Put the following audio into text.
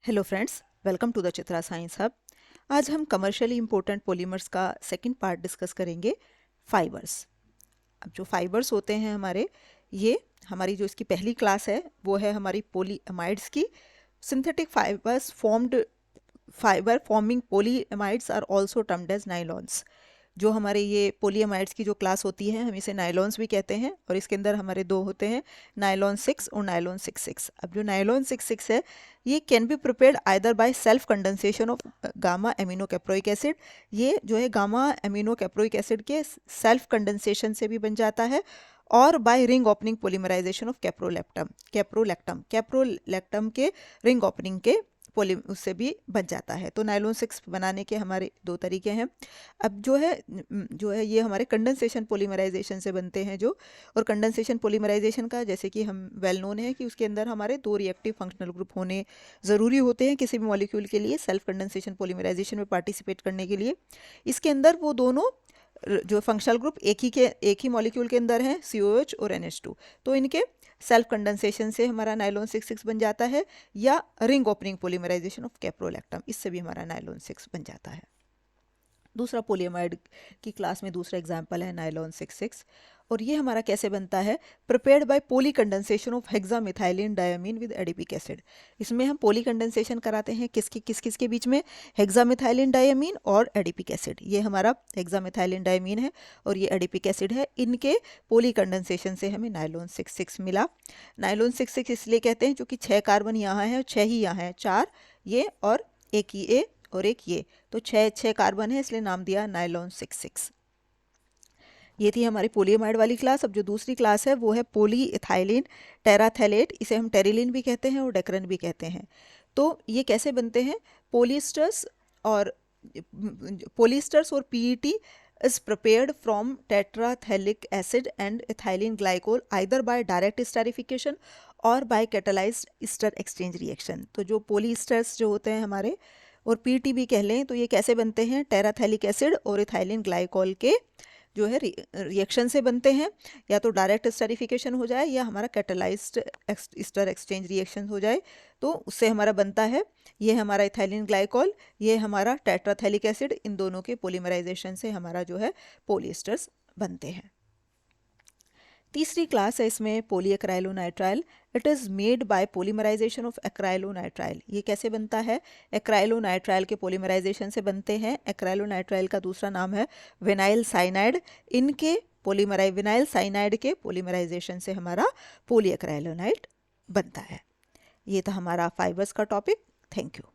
Hello friends, welcome to the Chitra science hub. आज हम commercially important polymers का second part discuss करेंगे, fibres. अब जो फाइबर्स होते हैं ये हमारी जो इसकी पहली क्लास है वो है हमारी पॉलीएमाइड्स की। Synthetic fibres formed fibre forming polyamides are also termed as nylons. जो हमारे ये पॉलीएमाइड्स की जो क्लास होती है हम इसे नाइलॉन्स भी कहते हैं, और इसके अंदर हमारे दो होते हैं, नाइलॉन 6 और नाइलॉन 66। अब जो नाइलॉन 66 है ये can be prepared either by self condensation of gamma amino caproic acid. ये जो है गामा एमिनो कैप्रोइक एसिड के सेल्फ कंडेंसेशन से भी बन जाता है, और by ring opening polymerisation of caprolactam के रिंग ओपनिंग के पोली उससे भी बच जाता है। तो नाइलॉन 6 बनाने के हमारे दो तरीके हैं। अब जो है ये हमारे कंडेंसेशन पॉलीमराइजेशन से बनते हैं जो, और कंडेंसेशन पॉलीमराइजेशन का जैसे कि हम वेल नोन है कि उसके अंदर हमारे दो रिएक्टिव फंक्शनल ग्रुप होने ज़रूरी होते हैं किसी भी मॉलिक्यूल के लिए सेल्फ कंडेंसेशन पॉलीमराइजेशन में पार्टिसिपेट करने के लिए। इसके अंदर वो दोनों जो फंक्शनल ग्रुप एक ही मॉलिक्यूल के अंदर हैं, COH और NH2। तो इनके सेल्फ कंडेंसेशन से हमारा नाइलॉन 66 बन जाता है, या ring opening polymerisation of caprolactam, इससे भी हमारा नाइलॉन 6 बन जाता है। दूसरा पॉलीएमाइड की क्लास में दूसरा एग्जाम्पल है नाइलॉन 66, और ये हमारा कैसे बनता है, prepared by poly condensation of hexamethylene diamine with adipic acid. इसमें हम पॉली कंडेंसेशन कराते हैं किस किस के बीच में, हेक्सामिथाइलिन डायमीन और एडिपिक एसिड। ये हमारा हेक्सामिथाइलिन डायमीन है और ये एडिपिक एसिड है, इनके पॉली कंडेंसेशन से हमें नाइलॉन 66 मिला। नाइलॉन 66 इसलिए कहते हैं क्योंकि 6 कार्बन यहाँ है और 6 ही यहाँ है, 4 ये और एक ही ए और एक ये, तो 6 कार्बन है इसलिए नाम दिया नाइलॉन 66। ये थी हमारी पॉलीएमाइड वाली क्लास। अब जो दूसरी क्लास है वो है पॉलीइथाइलिन टेराथैलेट, इसे हम टेरिलिन भी कहते हैं और डेक्रन भी कहते हैं। तो ये कैसे बनते हैं, पोलिस्टर्स और PET is prepared from tetrathelic acid and ethylene glycol either by direct esterification और by catalyzed ester exchange reaction। तो जो पोलिस्टर्स जो होते हैं हमारे, और PET भी कह लें, तो ये कैसे बनते हैं, टेराथैलिक एसिड और इथाइलिन ग्लाइकोल के जो है रिएक्शन से बनते हैं, या तो डायरेक्ट एस्टरिफिकेशन हो जाए या हमारा कैटलाइज्ड ईस्टर एक्सचेंज रिएक्शन हो जाए, तो उससे हमारा बनता है ये हमारा इथाइलिन ग्लाइकोल, ये हमारा टेट्राथैलिक एसिड। इन दोनों के पॉलीमराइजेशन से हमारा जो है पॉलीएस्टर्स बनते हैं। तीसरी क्लास है इसमें polyacrylonitrile. It is made by polymerisation of acrylonitrile. ये कैसे बनता है, एक्राइलोनाइट्राइल के पॉलीमराइजेशन से बनते हैं। एक्राइलोनाइट्राइल का दूसरा नाम है विनाइल साइनाइड। इनके विनाइल साइनाइड के पॉलीमराइजेशन से हमारा पॉलीएक्राइलोनाइट बनता है। ये था हमारा फाइबर्स का टॉपिक। Thank you.